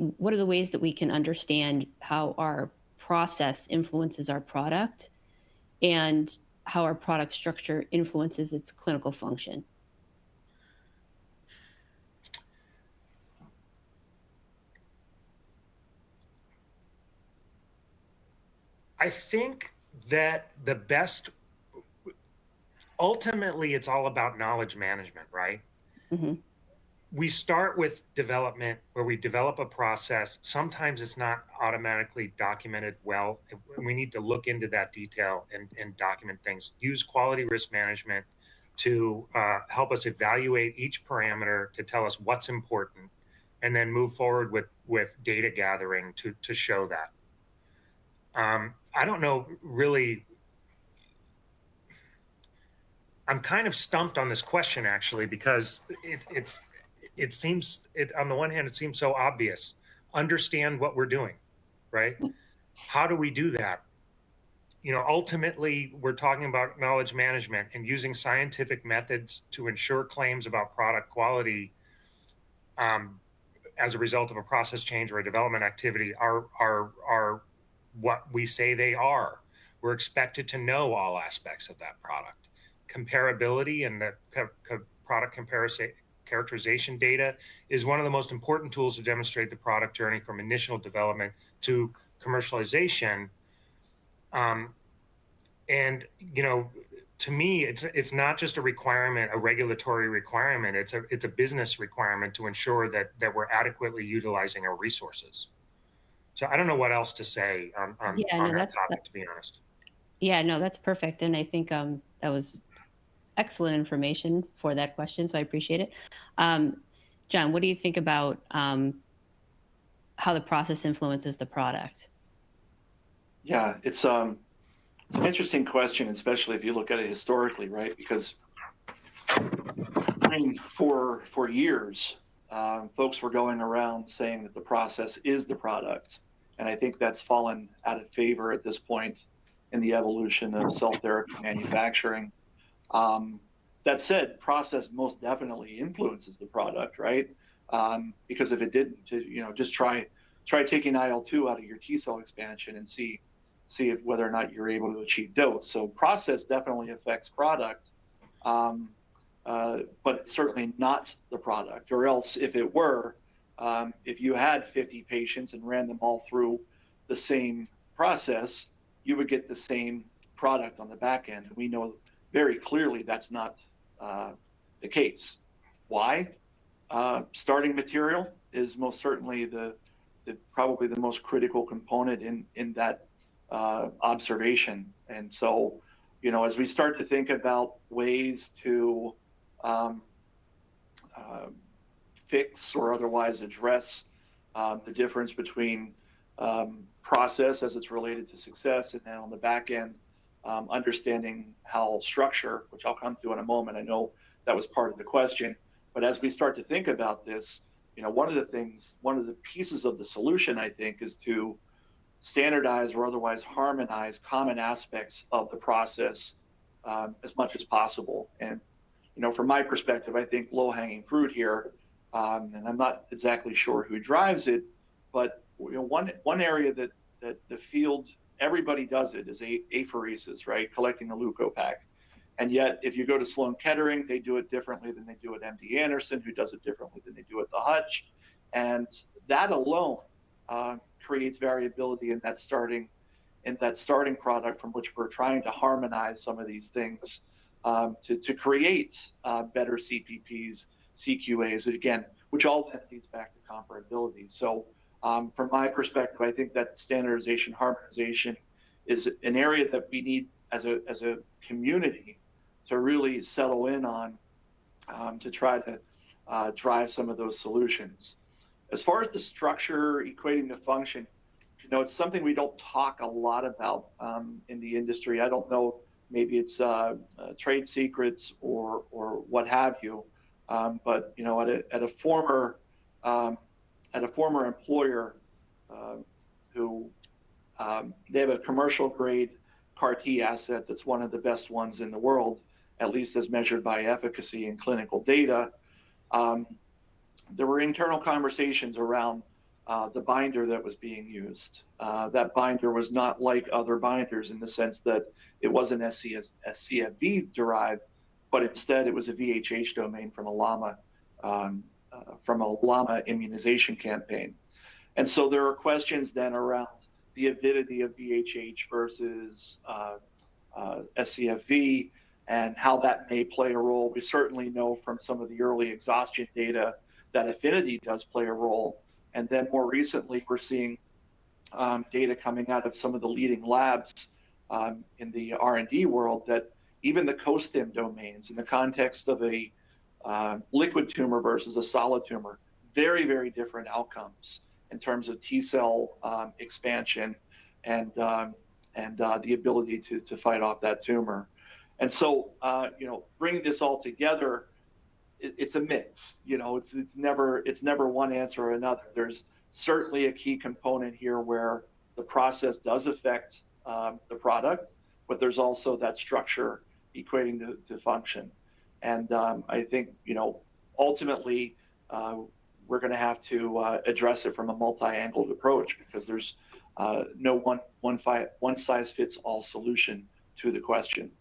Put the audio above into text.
what are the ways that we can understand how our process influences our product and how our product structure influences its clinical function? I think that ultimately it's all about knowledge management, right? Mm-hmm. We start with development where we develop a process. Sometimes it's not automatically documented well. We need to look into that detail and document things. Use quality risk management to help us evaluate each parameter to tell us what's important, and then move forward with data gathering to show that. I don't know really. I'm kind of stumped on this question actually, because it seems, on the one hand, it seems so obvious. Understand what we're doing, right? How do we do that? Ultimately, we're talking about knowledge management and using scientific methods to ensure claims about product quality as a result of a process change or a development activity are what we say they are. We're expected to know all aspects of that product. Comparability and the product characterization data is one of the most important tools to demonstrate the product journey from initial development to commercialization. And to me, it's not just a requirement, a regulatory requirement. It's a business requirement to ensure that we're adequately utilizing our resources. So I don't know what else to say on that topic, to be honest. Yeah, no, that's perfect. And I think that was excellent information for that question. So I appreciate it. John, what do you think about how the process influences the product? Yeah, it's an interesting question, especially if you look at it historically, right? Because for years, folks were going around saying that the process is the product. And I think that's fallen out of favor at this point in the evolution of cell therapy manufacturing. That said, process most definitely influences the product, right? Because if it didn't, just try taking IL-2 out of your T cell expansion and see whether or not you're able to achieve dose. So process definitely affects product, but it's certainly not the product. Or else, if it were, if you had 50 patients and ran them all through the same process, you would get the same product on the back end. We know very clearly that's not the case. Why? Starting material is most certainly probably the most critical component in that observation. And so, as we start to think about ways to fix or otherwise address the difference between process as it's related to success, and then on the back end, understanding how structure, which I'll come to in a moment, I know that was part of the question, but as we start to think about this, one of the pieces of the solution, I think, is to standardize or otherwise harmonize common aspects of the process as much as possible. And, from my perspective, I think low-hanging fruit here, and I'm not exactly sure who drives it, but one area that the field, everybody does it, is apheresis, right? Collecting the leukopak. And yet, if you go to Sloan Kettering, they do it differently than they do at MD Anderson, who does it differently than they do at the Hutch. And that alone creates variability in that starting product from which we're trying to harmonize some of these things to create better CPPs, CQAs, again, which all then leads back to comparability. So from my perspective, I think that standardization, harmonization is an area that we need as a community to really settle in on to try to drive some of those solutions. As far as the structure equating to function, it's something we don't talk a lot about in the industry. I don't know, maybe it's trade secrets or what have you. But at a former employer who they have a commercial grade CAR T asset that's one of the best ones in the world, at least as measured by efficacy and clinical data. There were internal conversations around the binder that was being used. That binder was not like other binders in the sense that it wasn't SCFV derived, but instead it was a VHH domain from a llama immunization campaign. And so there are questions then around the avidity of VHH versus SCFV and how that may play a role. We certainly know from some of the early exhaustion data that affinity does play a role. And then more recently, we're seeing data coming out of some of the leading labs in the R&D world that even the co-stim domains in the context of a liquid tumor versus a solid tumor, very, very different outcomes in terms of T cell expansion and the ability to fight off that tumor. And so, bringing this all together, it's a mix. It's never one answer or another. There's certainly a key component here where the process does affect the product, but there's also that structure equating to function. And I think, ultimately, we're going to have to address it from a multi-angled approach because there's no one size fits all solution to the question.